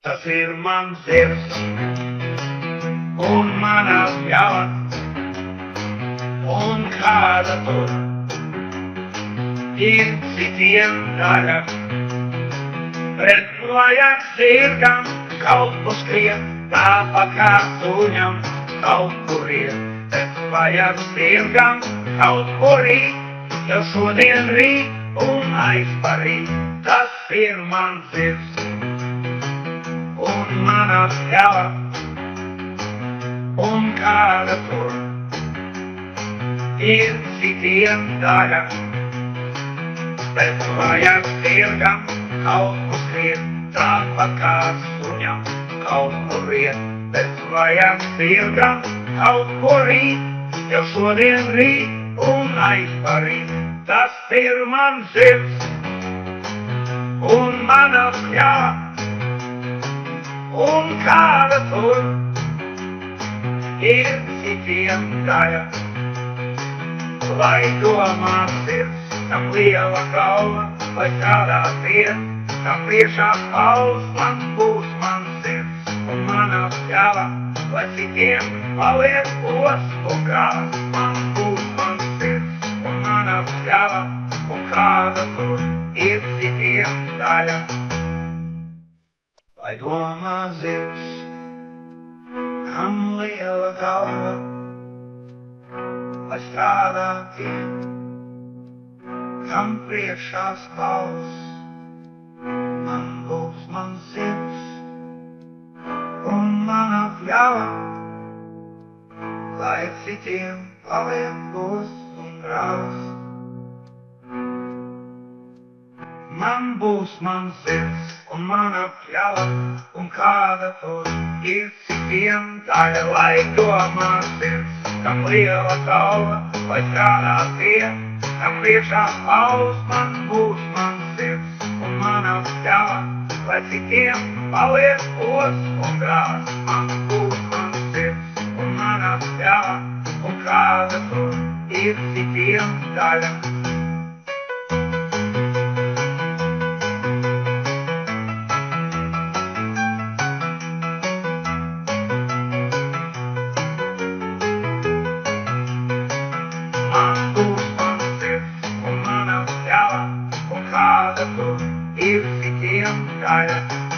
Tas ir mans sirds, un manas pļavas, un kāda tur ir citiem daļa. Bet vajag sirgam kaut kur skriet, tāpat kā suņam kaut kur iet. Bet vajag sirgam kaut kur rīt, jo šodien rīt un aizparīt. Tas ir mans sirds, un mana pļava, un kāda tur ir citiem daļa. Bet vajag sirgam kaut kur skriet, tāpat kā suņam kaut kur iet. Bet vajag sirgam kaut kur rīt, jo šodien rīt un aizparīt. Tas ir mans sirds, un mana pļava, un kāda tur ir citiem daļa. Lai domā sirds, tam liela galva, lai strādās iet, tam priekšā pauls, man būs mans sirds, un mana pļava, lai citiem paliek os un gās. Man būs mans sirds, un mana pļava, un kāda tur ir citiem daļa. Lai domā zirds, kam liela galva, lai strādā tie, kam priekšā spauls. Man būs mans sirds, un mana pļava, lai citiem paliek gos un grāvs. Man būs mans sirds, un mana pļava, un kāda tur ir citiem daļa. Lai domā sirds, kam liela galva, lai strādā tie, kam priekšā pauls. Man būs mans sirds, un mana pļava, lai citiem paliek os un grās. Man būs mans sirds, un mana pļava, un kāda tur ir citiem daļa. Man būs mans sirds, un mana pļava, un kāda tur ir citiem daļa.